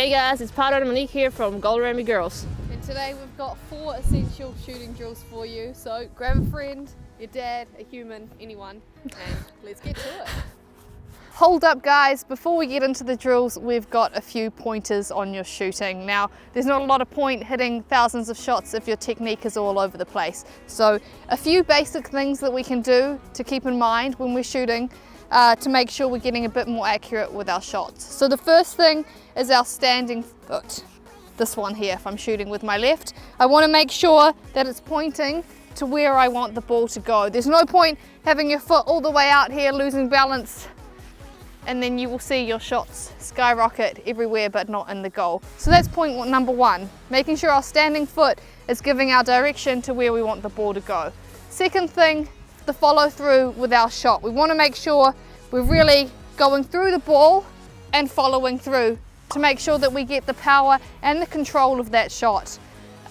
Hey guys, it's Pato and Monique here from Goluremi Girls. And today we've got 4 essential shooting drills for you. So grab a friend, your dad, a human, anyone, and let's get to it. Hold up guys, before we get into the drills, we've got a few pointers on your shooting. Now, there's not a lot of point hitting thousands of shots if your technique is all over the place. So a few basic things that we can do to keep in mind when we're shooting to make sure we're getting a bit more accurate with our shots. So the first thing is our standing foot. This one here, if I'm shooting with my left, I want to make sure that it's pointing to where I want the ball to go. There's no point having your foot all the way out here, losing balance, and then you will see your shots skyrocket everywhere but not in the goal. So that's point number 1, making sure our standing foot is giving our direction to where we want the ball to go. Second thing, the follow through with our shot. We want to make sure we're really going through the ball and following through to make sure that we get the power and the control of that shot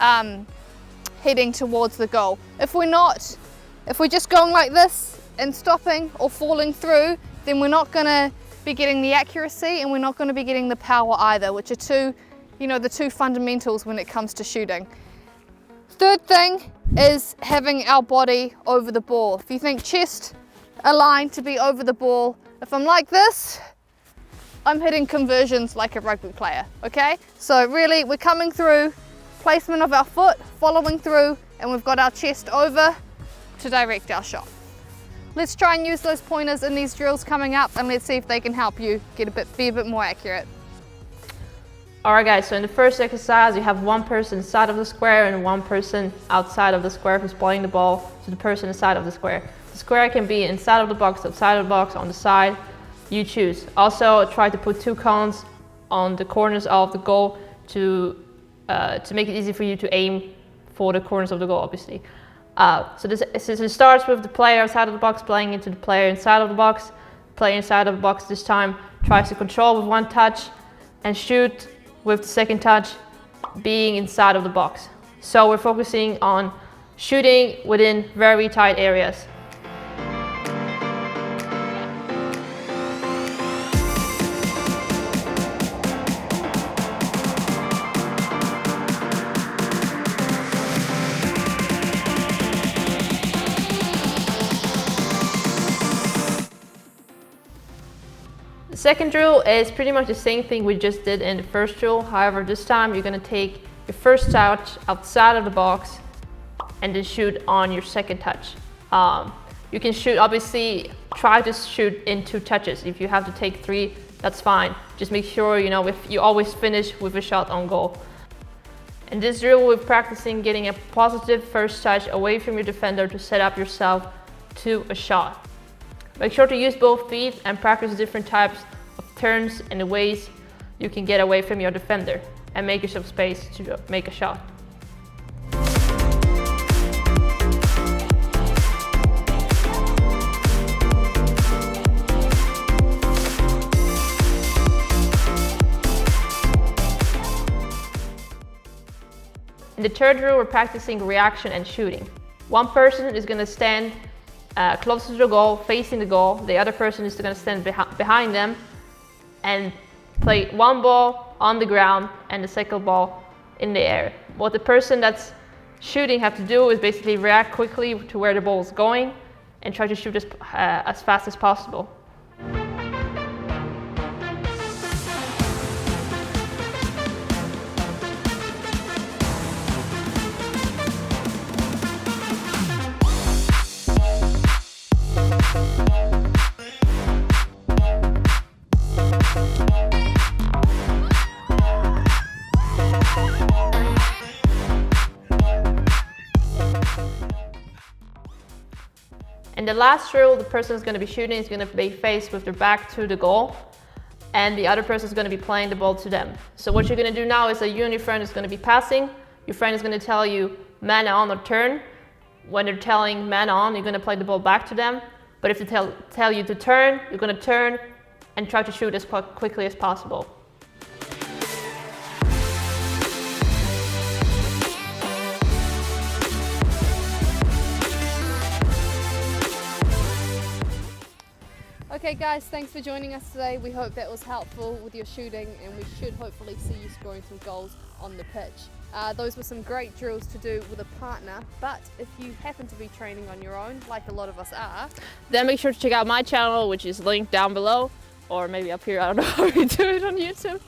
heading towards the goal. If we're just going like this and stopping or falling through, then we're not going to be getting the accuracy and we're not going to be getting the power either, which are the two fundamentals when it comes to shooting. Third thing is having our body over the ball. If you think chest aligned to be over the ball, if I'm like this, I'm hitting conversions like a rugby player, okay? So really, we're coming through, placement of our foot, following through, and we've got our chest over to direct our shot. Let's try and use those pointers in these drills coming up, and let's see if they can help you be a bit more accurate. Alright guys, so in the first exercise you have one person inside of the square and one person outside of the square who's playing the ball to the person inside of the square. The square can be inside of the box, outside of the box, on the side, you choose. Also try to put 2 cones on the corners of the goal to make it easy for you to aim for the corners of the goal, obviously. So it starts with the player outside of the box playing into the player inside of the box. Player inside of the box this time tries to control with 1 touch and shoot with the second touch being inside of the box. So we're focusing on shooting within very tight areas. The second drill is pretty much the same thing we just did in the first drill. However, this time you're going to take your first touch outside of the box and then shoot on your second touch. You can shoot, obviously, try to shoot in 2 touches. If you have to take 3, that's fine. Just make sure, if you always finish with a shot on goal. In this drill, we're practicing getting a positive first touch away from your defender to set up yourself to a shot. Make sure to use both feet and practice different types of turns and the ways you can get away from your defender and make yourself space to make a shot. In the third drill, we're practicing reaction and shooting. One person is going to stand close to the goal, facing the goal. The other person is going to stand behind them and play 1 ball on the ground and the second ball in the air. What the person that's shooting have to do is basically react quickly to where the ball is going and try to shoot as fast as possible. In the last drill, the person who's going to be shooting is going to be faced with their back to the goal, and the other person is going to be playing the ball to them. So what you're going to do now is that you and your friend is going to be passing. Your friend is going to tell you man on or turn. When they're telling man on, you're going to play the ball back to them. But if they tell you to turn, you're going to turn and try to shoot as quickly as possible. Okay guys, thanks for joining us today. We hope that was helpful with your shooting, and we should hopefully see you scoring some goals on the pitch. Those were some great drills to do with a partner, but if you happen to be training on your own, like a lot of us are, then make sure to check out my channel, which is linked down below, or maybe up here. I don't know how we do it on YouTube.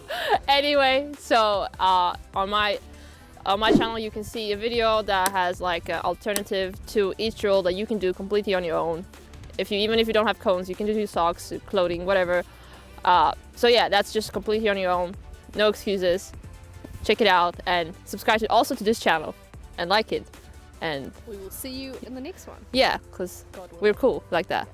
Anyway, so on my channel you can see a video that has like an alternative to each drill that you can do completely on your own. Even if you don't have cones, you can do socks, clothing, whatever. So yeah, that's just completely on your own. No excuses. Check it out and subscribe also to this channel and like it. And we will see you in the next one. yeah, because we're cool like that.